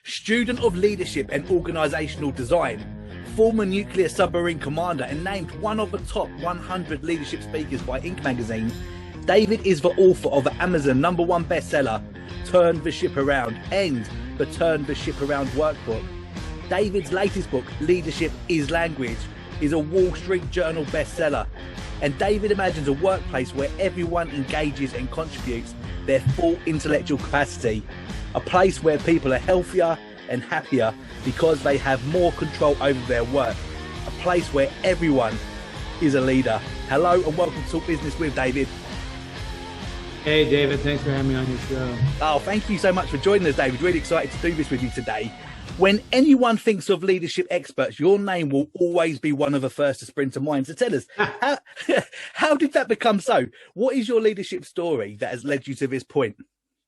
student of leadership and organizational design, former nuclear submarine commander, and named one of the top 100 leadership speakers by Inc. magazine, David is the author of the Amazon #1 bestseller, Turn the Ship Around, and the Turn the Ship Around Workbook. David's latest book, Leadership is Language, is a Wall Street Journal bestseller. And David imagines a workplace where everyone engages and contributes their full intellectual capacity. A place where people are healthier and happier because they have more control over their work. A place where everyone is a leader. Hello and welcome to Talk Business with David. Hey David, thanks for having me on your show. Oh, thank you so much for joining us, David. Really excited to do this with you today. When anyone thinks of leadership experts, your name will always be one of the first to spring to mind. So tell us, how did that become so? What is your leadership story that has led you to this point?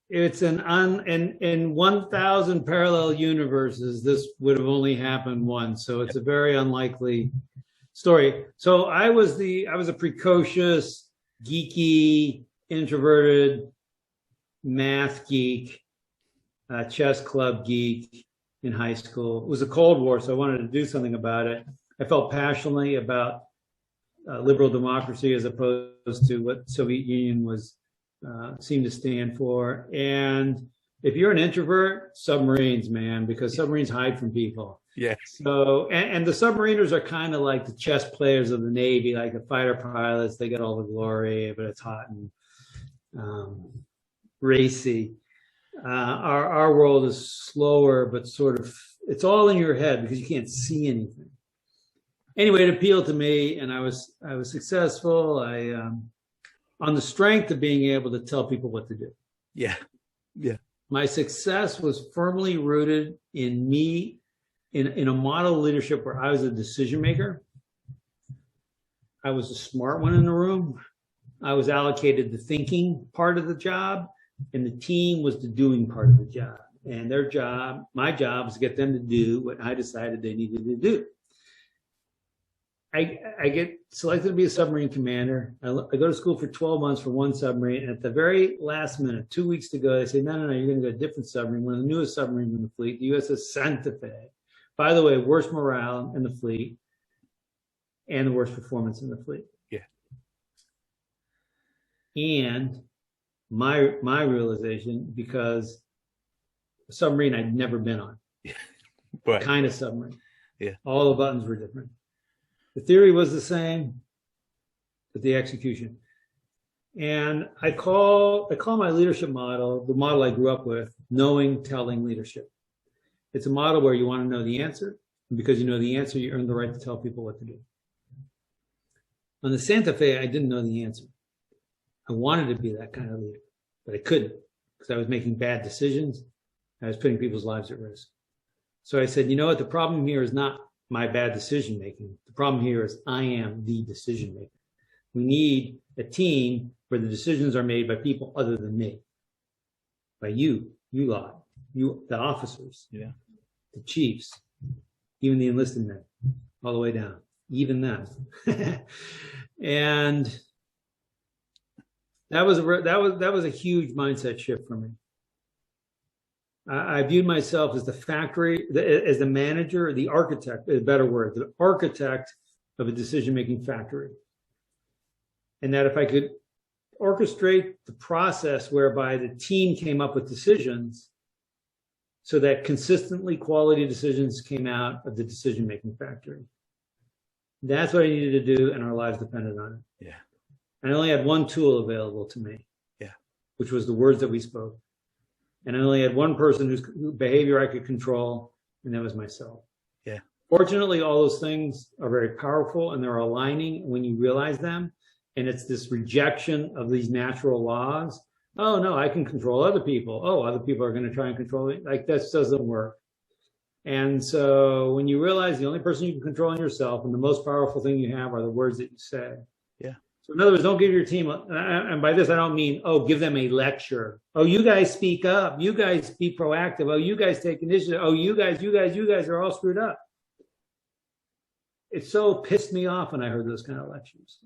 It's in 1,000 parallel universes, this would have only happened once. So it's a very unlikely story. So I was a precocious, geeky, introverted math geek, chess club geek in high school. It was a Cold War, so I wanted to do something about it. I felt passionately about liberal democracy as opposed to what Soviet Union was seemed to stand for. And if you're an introvert, submarines, man, because submarines hide from people. Yeah. So, and the submariners are kind of like the chess players of the Navy, like the fighter pilots. They get all the glory, but it's hot and racy. Our world is slower, but sort of, it's all in your head because you can't see anything. Anyway, it appealed to me, and I was successful. On the strength of being able to tell people what to do. Yeah. My success was firmly rooted in me, in a model of leadership where I was a decision maker. I was the smart one in the room. I was allocated the thinking part of the job, and the team was the doing part of the job. And their job, my job, was to get them to do what I decided they needed to do. I get selected to be a submarine commander. I go to school for 12 months for one submarine. And at the very last minute, 2 weeks to go, they say, no, you're going to go to a different submarine, one of the newest submarines in the fleet, the USS Santa Fe. By the way, worst morale in the fleet and the worst performance in the fleet. Yeah. And my realization, because a submarine I'd never been on, Right. kind of submarine. Yeah. All the buttons were different. The theory was the same, but the execution. And I call my leadership model, the model I grew up with, knowing, telling leadership. It's a model where you want to know the answer, and because you know the answer, you earn the right to tell people what to do. On the Santa Fe, I didn't know the answer. I wanted to be that kind of leader, but I couldn't because I was making bad decisions. I was putting people's lives at risk. So I said, you know what? The problem here is not my bad decision making. The problem here is I am the decision maker. We need a team where the decisions are made by people other than me, by you lot, you, the officers, Yeah. the chiefs, even the enlisted men, all the way down, even them. And that was a huge mindset shift for me. I viewed myself as the factory, as the manager, the architect, a better word, the architect of a decision-making factory. And that if I could orchestrate the process whereby the team came up with decisions so that consistently quality decisions came out of the decision-making factory. That's what I needed to do, and our lives depended on it. Yeah. And I only had one tool available to me, which was the words that we spoke. And I only had one person whose behavior I could control, and that was myself. Yeah. Fortunately, all those things are very powerful, and they're aligning when you realize them. And it's this rejection of these natural laws. Oh, no, I can control other people. Oh, other people are going to try and control me. Like, that doesn't work. And so when you realize the only person you can control is yourself, and the most powerful thing you have are the words that you say. Yeah. So in other words, don't give your team, and by this I don't mean, oh, give them a lecture. Oh, you guys speak up. You guys be proactive. Oh, you guys take initiative. Oh, you guys are all screwed up. It so pissed me off when I heard those kind of lectures.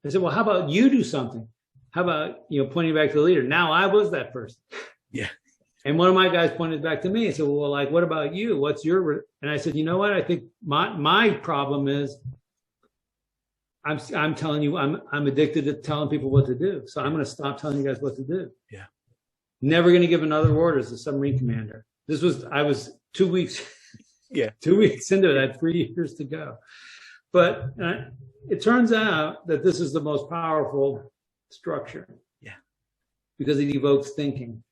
I said, well, how about you do something? How about, pointing back to the leader? Now I was that person. Yeah. And one of my guys pointed back to me and said, well, like, what about you? What's your, and I said, you know what? I think my problem is I'm telling you, I'm addicted to telling people what to do. So I'm going to stop telling you guys what to do. Yeah. Never going to give another order as a submarine commander. I was 2 weeks, 2 weeks into it. I had 3 years to go. But it turns out that this is the most powerful structure. Yeah. Because it evokes thinking.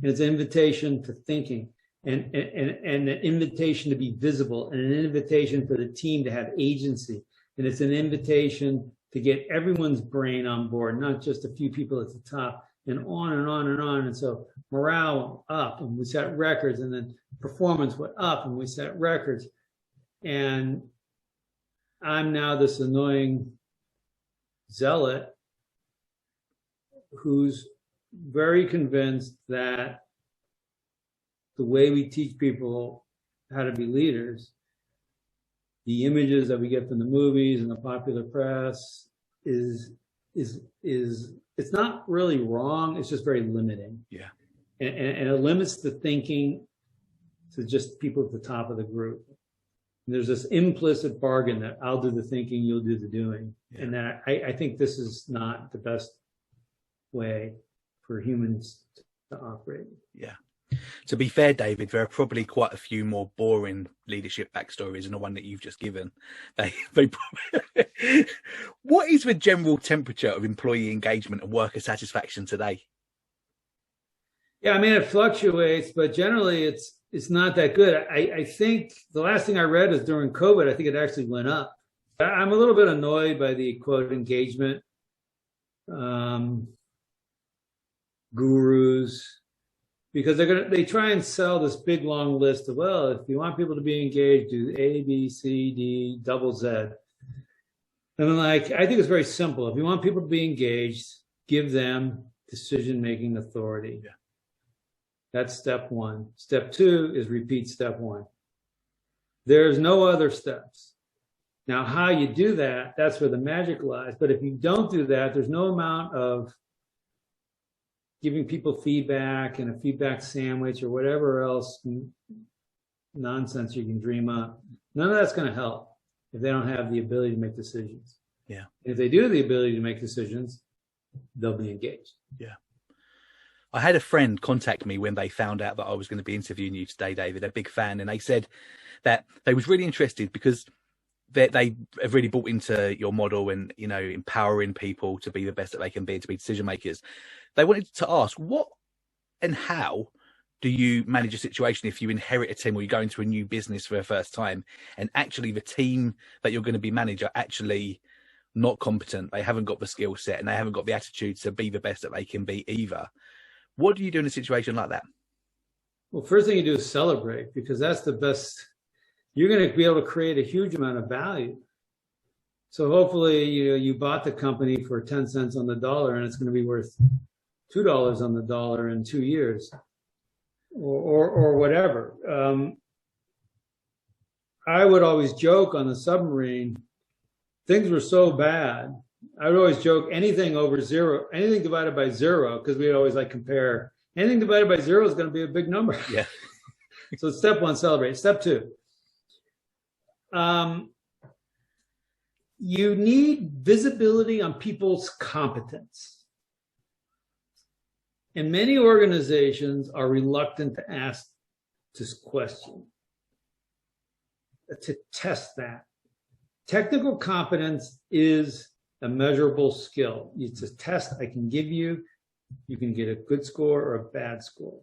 And it's an invitation to thinking and an invitation to be visible and an invitation for the team to have agency. And it's an invitation to get everyone's brain on board, not just a few people at the top, and on and on and on. And so morale went up and we set records, and then performance went up and we set records. And I'm now this annoying zealot who's very convinced that the way we teach people how to be leaders, the images that we get from the movies and the popular press is it's not really wrong. It's just very limiting. Yeah. And it limits the thinking to just people at the top of the group. And there's this implicit bargain that I'll do the thinking, you'll do the doing. Yeah. And that I think this is not the best way for humans to operate. Yeah. To be fair, David, there are probably quite a few more boring leadership backstories than the one that you've just given. What is the general temperature of employee engagement and worker satisfaction today? Yeah, I mean, it fluctuates, but generally it's not that good. I think the last thing I read is during COVID, I think it actually went up. I'm a little bit annoyed by the quote engagement gurus, because they try and sell this big long list of, well, if you want people to be engaged, do A, B, C, D, double Z. And I'm like, I think it's very simple. If you want people to be engaged, give them decision-making authority. Yeah. That's step one. Step two is repeat step one. There's no other steps. Now, how you do that, that's where the magic lies. But if you don't do that, there's no amount of giving people feedback and a feedback sandwich or whatever else nonsense you can dream up. None of that's going to help if they don't have the ability to make decisions. Yeah. If they do have the ability to make decisions, they'll be engaged. Yeah. I had a friend contact me when they found out that I was going to be interviewing you today, David, a big fan. And they said that they was really interested because they have really bought into your model and, you know, empowering people to be the best that they can be, to be decision makers. They wanted to ask, what and how do you manage a situation if you inherit a team or you go into a new business for the first time and actually the team that you're going to be managing are actually not competent, they haven't got the skill set and they haven't got the attitude to be the best that they can be either? What do you do in a situation like that? Well, first thing you do is celebrate, because that's the best. You're going to be able to create a huge amount of value. So hopefully, you bought the company for 10 cents on the dollar and it's going to be worth $2 on the dollar in 2 years or whatever. I would always joke on the submarine, things were so bad. I would always joke anything over zero, anything divided by zero, because we'd always like compare. Anything divided by zero is going to be a big number. Yeah. So step one, celebrate. Step two, you need visibility on people's competence. And many organizations are reluctant to ask this question, to test that. Technical competence is a measurable skill. It's a test I can give you. You can get a good score or a bad score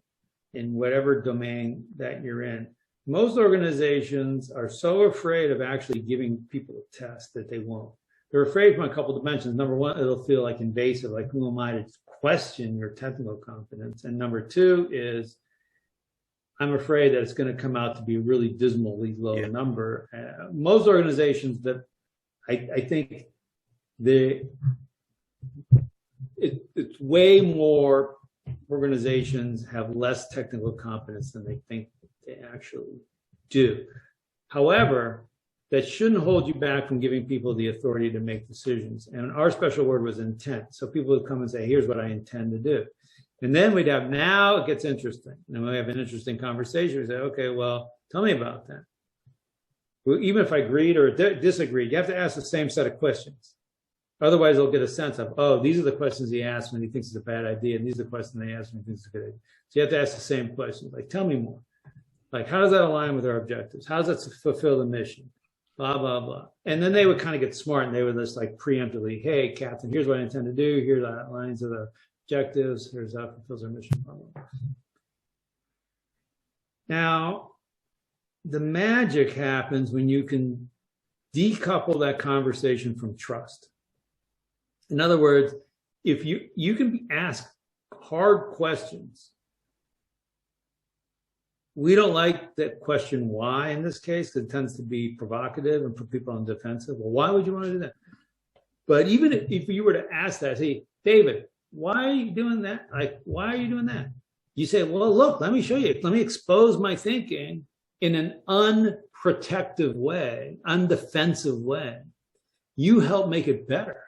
in whatever domain that you're in. Most organizations are so afraid of actually giving people a test that they won't. They're afraid from a couple of dimensions. Number one, it'll feel like invasive, like who am I to question your technical competence? And number two is, I'm afraid that it's going to come out to be a really dismally low number. Most organizations that I think it's way more organizations have less technical competence than they think they actually do. However, that shouldn't hold you back from giving people the authority to make decisions. And our special word was intent. So people would come and say, here's what I intend to do. And then we'd have, now it gets interesting. And we have an interesting conversation. We say, okay, well, tell me about that. Well, even if I agreed or disagreed, you have to ask the same set of questions. Otherwise, they'll get a sense of, oh, these are the questions he asked when he thinks it's a bad idea, and these are the questions they asked when he thinks it's a good idea. So you have to ask the same questions, like, tell me more. Like, how does that align with our objectives? How does that fulfill the mission? Blah, blah, blah. And then they would kind of get smart, and they would just like preemptively, hey, Captain, here's what I intend to do. Here's the outlines of the objectives. Here's how it fulfills our mission. Blah, blah, blah. Now, the magic happens when you can decouple that conversation from trust. In other words, if you can ask hard questions. We don't like that question why in this case, because it tends to be provocative and put people on the defensive. Well, why would you want to do that? But even if you were to ask that, hey, David, why are you doing that? Like, why are you doing that? You say, well, look, let me show you. Let me expose my thinking in an unprotective way, undefensive way. You help make it better.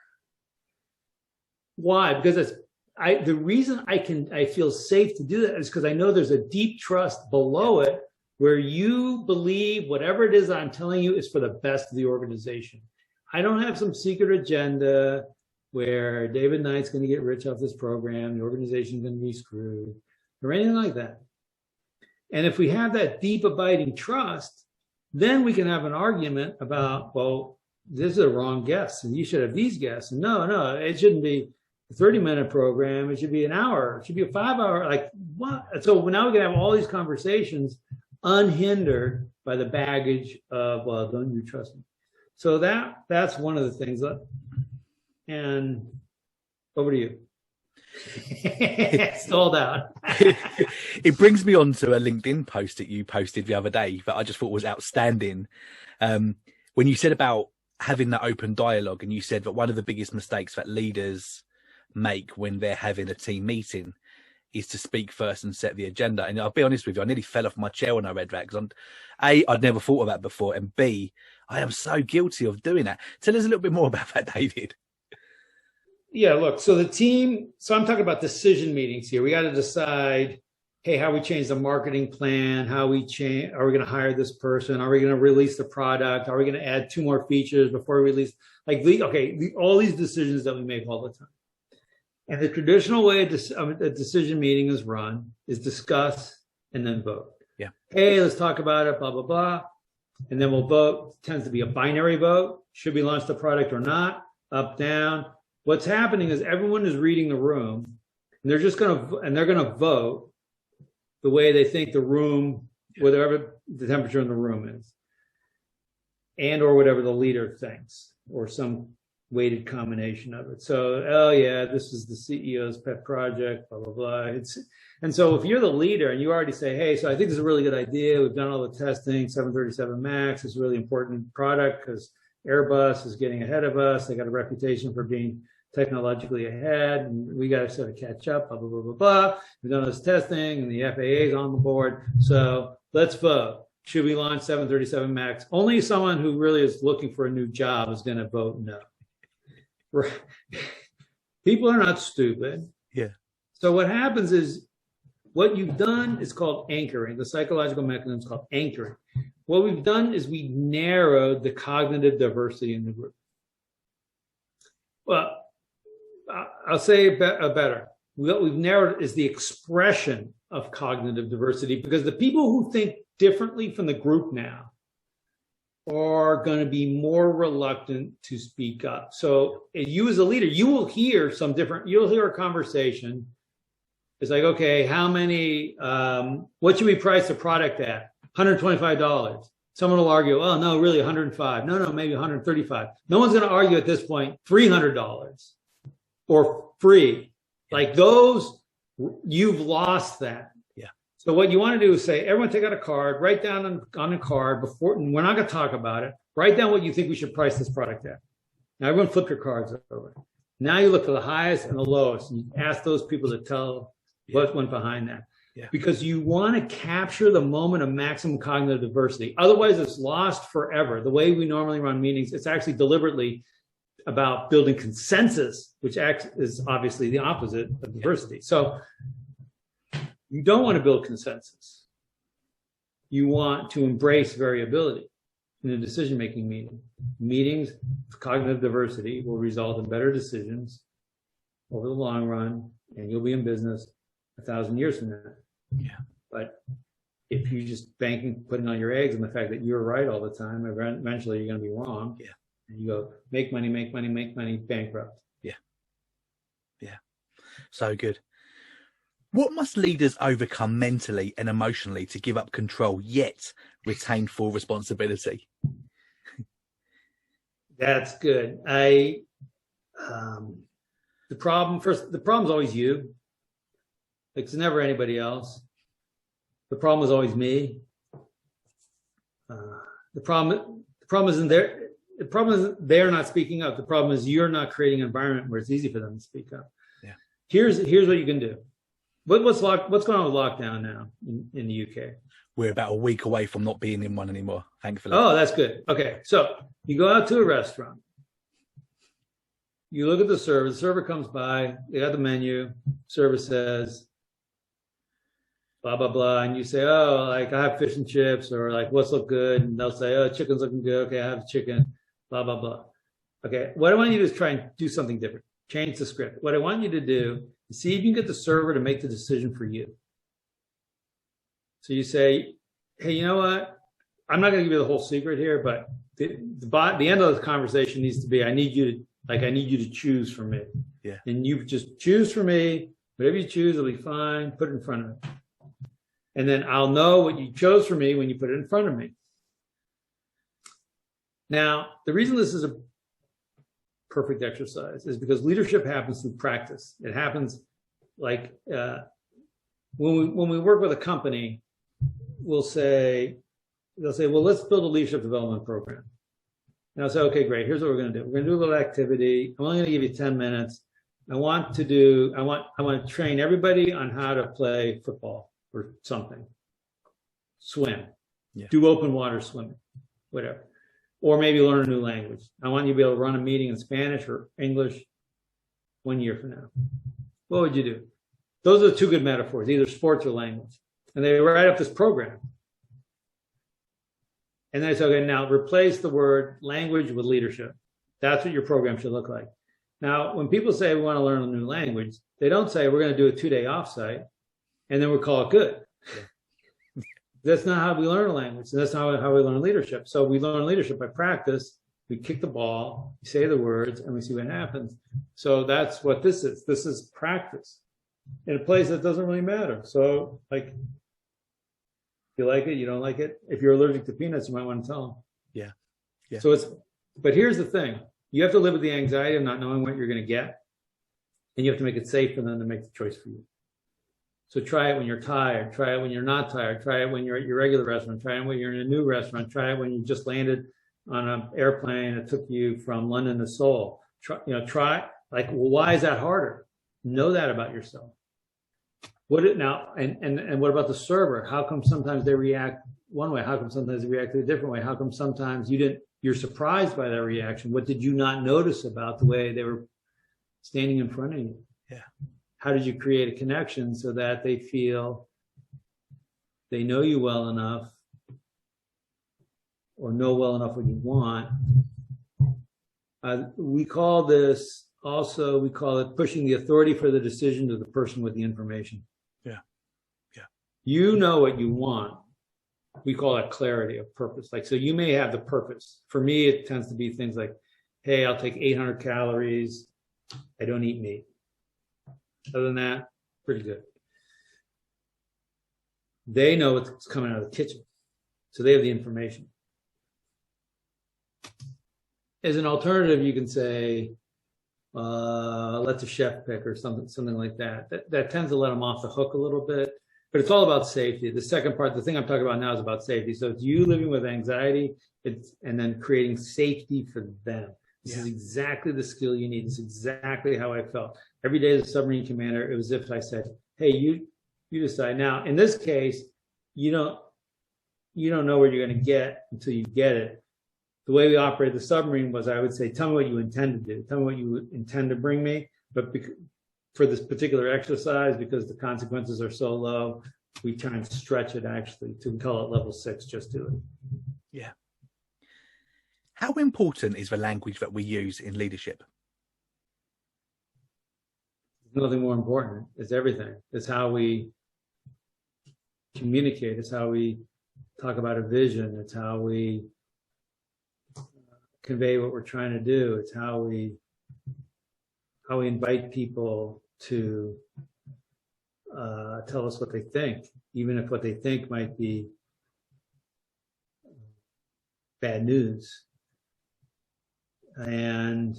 Why? Because the reason I feel safe to do that is because I know there's a deep trust below it where you believe whatever it is I'm telling you is for the best of the organization. I don't have some secret agenda where David Knight's going to get rich off this program, the organization's going to be screwed, or anything like that. And if we have that deep abiding trust, then we can have an argument about, well, this is a wrong guess, and you should have these guests. And no, it shouldn't be a 30-minute program. It should be an hour. It should be a 5-hour. Like, what? So now we can have all these conversations unhindered by the baggage of, well, don't you trust me? So that's one of the things. And over to you. Stalled out. It brings me on to a LinkedIn post that you posted the other day that I just thought was outstanding. When you said about having that open dialogue, and you said that one of the biggest mistakes that leaders make when they're having a team meeting is to speak first and set the agenda. And I'll be honest with you, I nearly fell off my chair when I read that, because A, I'd never thought of that before, and B, I am so guilty of doing that. Tell us a little bit more about that, David. Yeah, look, so I'm talking about decision meetings here. We got to decide, hey, how we change the marketing plan, are we going to hire this person? Are we going to release the product? Are we going to add 2 more features before we release? All these decisions that we make all the time. And the traditional way a decision meeting is run is discuss and then vote. Yeah. Hey, let's talk about it, blah, blah, blah. And then we'll vote. It tends to be a binary vote. Should we launch the product or not? Up, down. What's happening is everyone is reading the room, and they're going to vote the way they think the room, whatever the temperature in the room is, and or whatever the leader thinks, or some weighted combination of it. So, oh yeah, this is the CEO's pet project, blah, blah, blah. And so if you're the leader and you already say, hey, so I think this is a really good idea. We've done all the testing, 737 MAX is a really important product because Airbus is getting ahead of us. They got a reputation for being technologically ahead, and we got to sort of catch up, blah, blah, blah, blah, blah. We've done this testing, and the FAA is on the board. So let's vote. Should we launch 737 MAX? Only someone who really is looking for a new job is going to vote no. Right. People are not stupid. Yeah. So what happens is what you've done is called anchoring. The psychological mechanism is called anchoring. What we've done is we narrowed the cognitive diversity in the group. Well, I'll say it better. What we've narrowed is the expression of cognitive diversity, because the people who think differently from the group now are going to be more reluctant to speak up. So you as a leader, you'll hear a conversation. It's like, okay, what should we price the product at? $125. Someone will argue, oh, no, really $105. No, maybe $135. No one's going to argue at this point $300 or free. Like those, you've lost that. So what you want to do is say, everyone take out a card, write down on a card before, and we're not going to talk about it. Write down what you think we should price this product at. Now everyone flip your cards over. Now you look at the highest and the lowest, and you ask those people to tell what went behind that. Yeah. Because you want to capture the moment of maximum cognitive diversity. Otherwise, it's lost forever. The way we normally run meetings, it's actually deliberately about building consensus, which is obviously the opposite of diversity. So You don't want to build consensus. You want to embrace variability in a decision-making meeting. Meetings with cognitive diversity will result in better decisions over the long run, and you'll be in business 1,000 years from now. Yeah. But if you just putting all your eggs on the fact that you're right all the time, eventually you're going to be wrong. Yeah. And you go, make money, make money, make money, bankrupt. Yeah. Yeah. So good. What must leaders overcome mentally and emotionally to give up control yet retain full responsibility? That's good. The problem's always you. It's never anybody else. The problem is always me. The problem isn't there. The problem isn't they're not speaking up. The problem is you're not creating an environment where it's easy for them to speak up. Yeah. Here's what you can do. What's going on with lockdown now in the UK? We're about a week away from not being in one anymore, thankfully. Oh, that's good. Okay, so you go out to a restaurant. You look at the server. The server comes by. They got the menu. Server says, blah, blah, blah. And you say, oh, like, I have fish and chips, or like, what's look good? And they'll say, oh, chicken's looking good. Okay, I have chicken, blah, blah, blah. Okay, what I want you to do is try and do something different. Change the script. What I want you to do is see if you can get the server to make the decision for you. So you say, hey, you know what? I'm not going to give you the whole secret here, but the end of the conversation needs to be, I need you to choose for me. Yeah. And you just choose for me. Whatever you choose will be fine. Put it in front of me. And then I'll know what you chose for me when you put it in front of me. Now, the reason this is a perfect exercise is because leadership happens through practice. It happens like when we work with a company, they'll say, well, let's build a leadership development program. And I'll say, okay, great. Here's what we're going to do. We're going to do a little activity. I'm only going to give you 10 minutes. I want to train everybody on how to play football or something, swim, do open water swimming, whatever. Or maybe learn a new language. I want you to be able to run a meeting in Spanish or English 1 year from now. What would you do? Those are the two good metaphors, either sports or language. And they write up this program. And they say, okay, now replace the word language with leadership. That's what your program should look like. Now, when people say we want to learn a new language, they don't say we're going to do a 2-day offsite and then we call it good. That's not how we learn a language. That's not how we learn leadership. So we learn leadership by practice. We kick the ball, we say the words, and we see what happens. So that's what this is. This is practice in a place that doesn't really matter. So, like, you like it, you don't like it. If you're allergic to peanuts, you might want to tell them. Yeah. Yeah. So but here's the thing. You have to live with the anxiety of not knowing what you're going to get. And you have to make it safe for them to make the choice for you. So try it when you're tired. Try it when you're not tired. Try it when you're at your regular restaurant. Try it when you're in a new restaurant. Try it when you just landed on an airplane that took you from London to Seoul. Why is that harder? Know that about yourself. And what about the server? How come sometimes they react one way? How come sometimes they react a different way? How come sometimes you're surprised by that reaction? What did you not notice about the way they were standing in front of you? Yeah. How did you create a connection so that they feel they know you well enough or know well enough what you want? We call it pushing the authority for the decision to the person with the information. Yeah. Yeah. You know what you want. We call that clarity of purpose. So you may have the purpose. For me, it tends to be things like, hey, I'll take 800 calories. I don't eat meat. Other than that, pretty good. They know what's coming out of the kitchen. So they have the information. As an alternative, you can say, let the chef pick or something like that. That tends to let them off the hook a little bit, but it's all about safety. The second part, the thing I'm talking about now is about safety. So it's you living with anxiety and then creating safety for them. This is exactly the skill you need. This is exactly how I felt. Every day as a submarine commander, it was as if I said, hey, you decide. Now, in this case, you don't know where you're going to get until you get it. The way we operate the submarine was I would say, tell me what you intend to do. Tell me what you intend to bring me. But for this particular exercise, because the consequences are so low, we try and stretch it actually to call it level 6, just do it. Yeah. How important is the language that we use in leadership? Nothing more important. It's everything. It's how we communicate. It's how we talk about a vision. It's how we convey what we're trying to do. It's how we invite people to tell us what they think, even if what they think might be bad news. And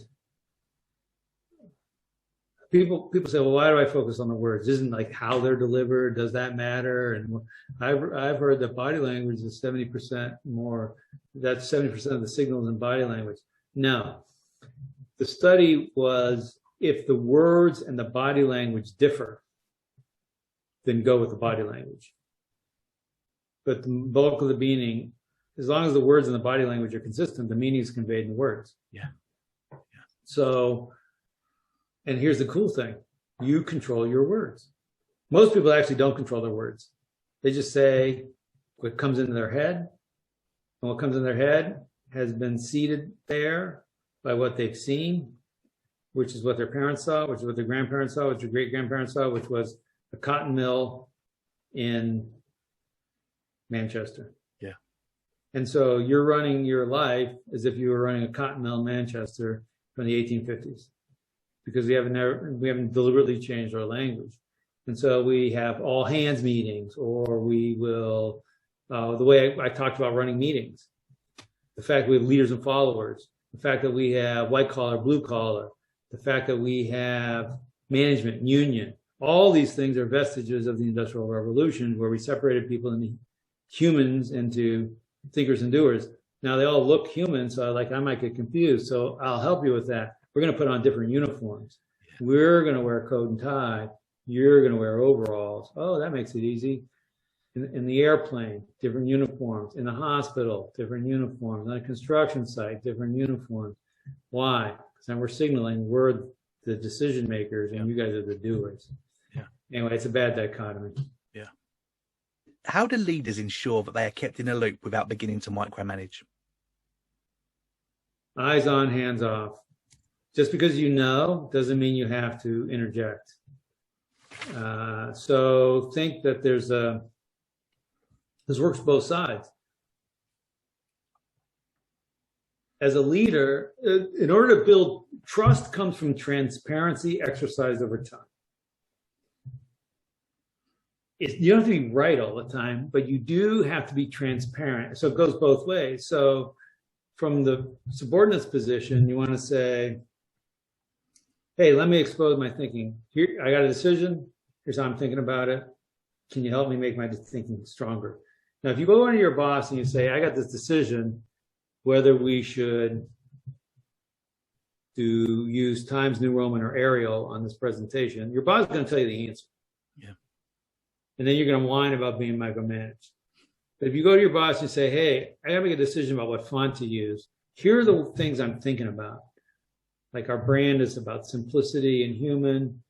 people say, well, why do I focus on the words? Isn't like how they're delivered? Does that matter? And I've heard that body language is 70% more. That's 70% of the signals in body language. No, the study was if the words and the body language differ, then go with the body language. But the bulk of the meaning, as long as the words and the body language are consistent, the meaning is conveyed in the words. Yeah. So, and here's the cool thing. You control your words. Most people actually don't control their words. They just say what comes into their head. And what comes in their head has been seeded there by what they've seen, which is what their parents saw, which is what their grandparents saw, which their great-grandparents saw, which was a cotton mill in Manchester. Yeah. And so you're running your life as if you were running a cotton mill in Manchester from the 1850s, because we haven't deliberately changed our language. And so we have all hands meetings, or we will, the way I talked about running meetings, the fact that we have leaders and followers, the fact that we have white collar, blue collar, the fact that we have management, union, all these things are vestiges of the Industrial Revolution, where we separated people into humans into thinkers and doers. Now they all look human, so I might get confused. So I'll help you with that. We're going to put on different uniforms. Yeah. We're going to wear a coat and tie. You're going to wear overalls. Oh, that makes it easy. In the airplane, different uniforms. In the hospital, different uniforms. On a construction site, different uniforms. Why? Because then we're signaling we're the decision makers and you guys are the doers. Yeah. Anyway, it's a bad dichotomy. Yeah. How do leaders ensure that they are kept in a loop without beginning to micromanage? Eyes on, hands off. Just because you know doesn't mean you have to interject. So think that this works both sides. As a leader, in order to build trust, comes from transparency exercised over time. You don't have to be right all the time, but you do have to be transparent. So it goes both ways. So from the subordinate's position, you want to say, hey, let me expose my thinking. Here, I got a decision. Here's how I'm thinking about it. Can you help me make my thinking stronger? Now, if you go into your boss and you say, I got this decision, whether we should use Times New Roman or Arial on this presentation, your boss is going to tell you the answer. Yeah. And then you're going to whine about being micromanaged. But if you go to your boss and say, hey, I got to make a decision about what font to use. Here are the things I'm thinking about. Like our brand is about simplicity and human,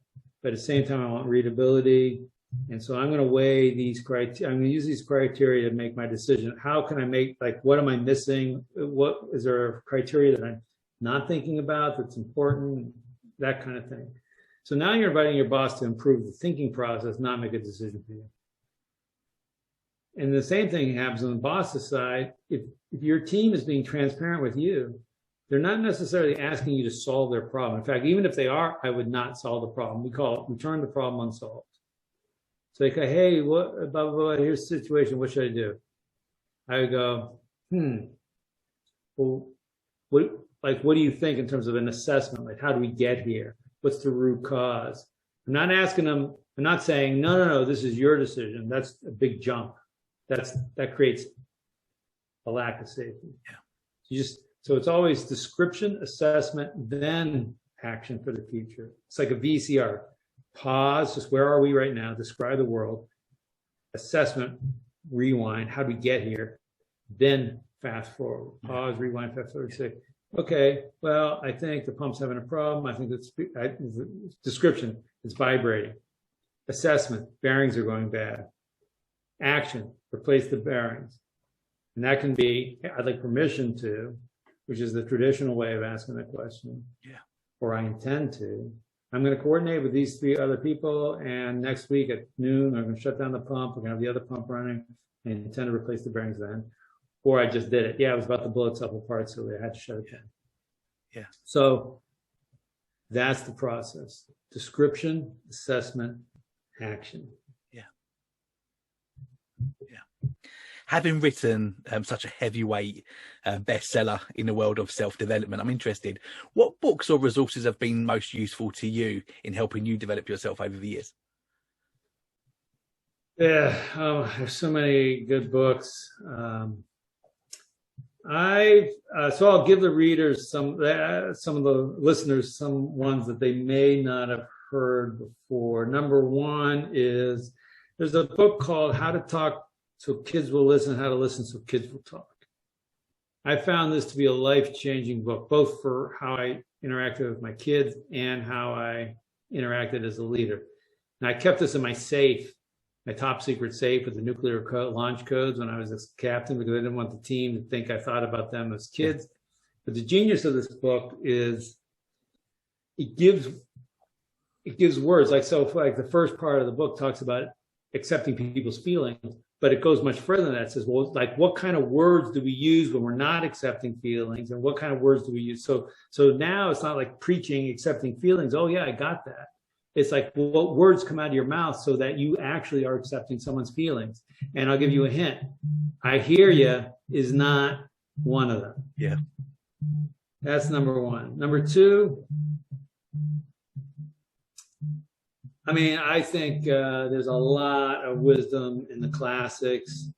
but at the same time, I want readability. And so I'm going to weigh these criteria. I'm going to use these criteria to make my decision. How can I make, what am I missing? What is there a criteria that I'm not thinking about that's important? That kind of thing. So now you're inviting your boss to improve the thinking process, not make a decision for you. And the same thing happens on the boss's side. If your team is being transparent with you, they're not necessarily asking you to solve their problem. In fact, even if they are, I would not solve the problem. We call it return the problem unsolved. So they go, hey, what blah, blah, blah, here's the situation, what should I do? I would go, well, what do you think in terms of an assessment? Like, how do we get here? What's the root cause? I'm not asking them, I'm not saying, no, this is your decision. That's a big jump. That creates a lack of safety. Yeah. So it's always description, assessment, then action for the future. It's like a VCR. Pause, just where are we right now? Describe the world. Assessment, rewind. How do we get here? Then fast forward. Pause, rewind, fast forward. Say, okay, well, I think the pump's having a problem. I think it's description. it's vibrating. Assessment, bearings are going bad. Action, replace the bearings. And that can be, I'd like permission to, which is the traditional way of asking the question. Yeah. Or I intend to. I'm going to coordinate with these 3 other people, and next week at noon, I'm going to shut down the pump. We're going to have the other pump running. I intend to replace the bearings then. Or I just did it. Yeah, it was about to blow itself apart, so we had to shut it down. Yeah. So that's the process. Description, assessment, action. Yeah. Yeah. Having written such a heavyweight bestseller in the world of self-development, I'm interested, what books or resources have been most useful to you in helping you develop yourself over the years? Yeah, there's so many good books. So I'll give the readers some of the listeners some ones that they may not have heard before. Number one is there's a book called How to Talk So Kids Will Listen, How to Listen So Kids Will Talk. I found this to be a life-changing book, both for how I interacted with my kids and how I interacted as a leader. And I kept this in my safe, my top secret safe with the nuclear launch codes when I was a captain, because I didn't want the team to think I thought about them as kids. But the genius of this book is it gives words. Like the first part of the book talks about accepting people's feelings, but it goes much further than that. It says, well, like what kind of words do we use when we're not accepting feelings, and what kind of words do we use? So now it's not like preaching accepting feelings. Oh yeah, I got that. It's like, well, what words come out of your mouth so that you actually are accepting someone's feelings? And I'll give you a hint. I hear you is not one of them. Yeah. That's number one. Number two, I mean, I think there's a lot of wisdom in the classics.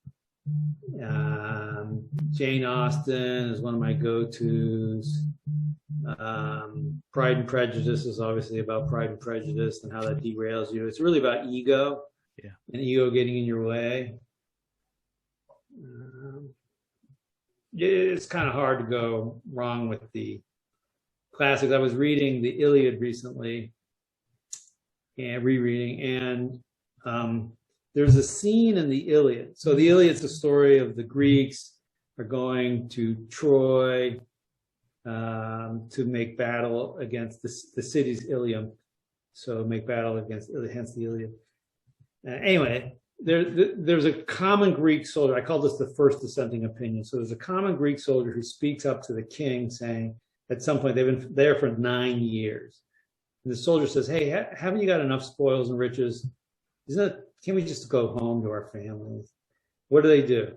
Jane Austen is one of my go-tos. Pride and Prejudice is obviously about Pride and Prejudice and how that derails you. It's really about ego, and ego getting in your way. It's kind of hard to go wrong with the classics. I was reading the Iliad recently and rereading, and there's a scene in the Iliad. So the Iliad's the story of the Greeks are going to Troy to make battle against the city's Ilium. So make battle against, hence the Iliad. Anyway, there's a common Greek soldier. I call this the first dissenting opinion. So there's a common Greek soldier who speaks up to the king saying, at some point, they've been there for 9 years. And the soldier says, hey, haven't you got enough spoils and riches? Can't we just go home to our families? What do?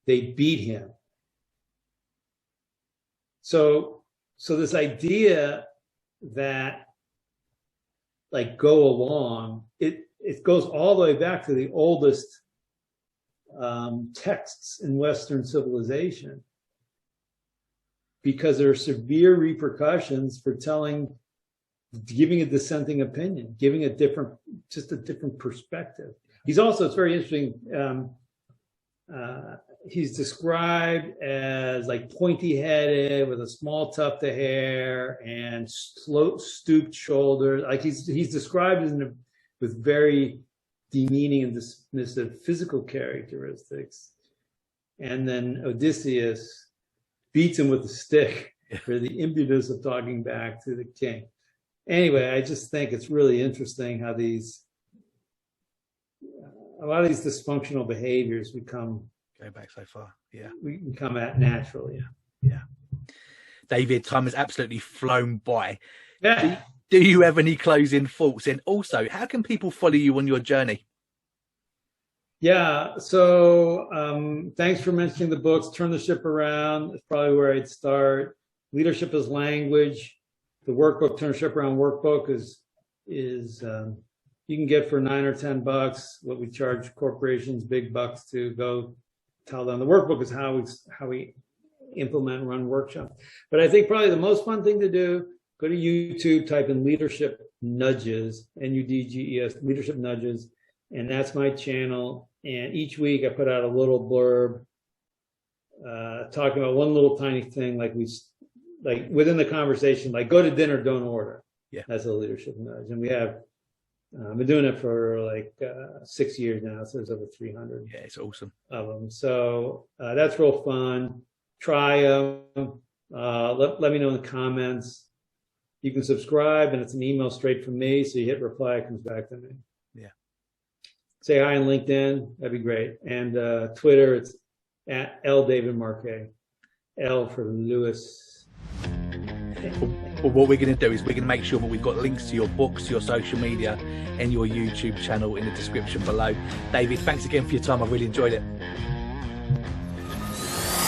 They beat him. So this idea that like go along, it goes all the way back to the oldest texts in Western civilization, because there are severe repercussions for giving a dissenting opinion, giving a different perspective. It's very interesting. He's described as like pointy-headed with a small tuft of hair and stooped shoulders. Like he's described as with very demeaning and dismissive physical characteristics. And then Odysseus beats him with a stick for the impudence of talking back to the king. Anyway, I just think it's really interesting how a lot of these dysfunctional behaviors go back so far. Yeah. We come at naturally. Yeah. David, time has absolutely flown by. Yeah. Do you have any closing thoughts? And also, how can people follow you on your journey? Yeah. So thanks for mentioning the books. Turn the Ship Around is probably where I'd start. Leadership is Language. The workbook, Turn the Ship Around workbook is you can get for $9 or $10. What we charge corporations big bucks to go tell them. The workbook is how we implement and run workshops. But I think probably the most fun thing to do, go to YouTube, type in Leadership Nudges, Nudges, Leadership Nudges, and that's my channel. And each week I put out a little blurb talking about one little tiny thing, like within the conversation, like go to dinner, don't order. Yeah, that's a leadership nudge. And we have I've been doing it for like 6 years now, so there's over 300 Yeah, it's awesome. of them. So that's real fun. Try them. Let me know in the comments. You can subscribe, and it's an email straight from me. So you hit reply, it comes back to me. Yeah. Say hi on LinkedIn. That'd be great. And Twitter, it's at L David Marquet. L for Lewis. Well, what we're going to do is we're going to make sure that we've got links to your books, your social media, and your YouTube channel in the description below. David, thanks again for your time. I really enjoyed it.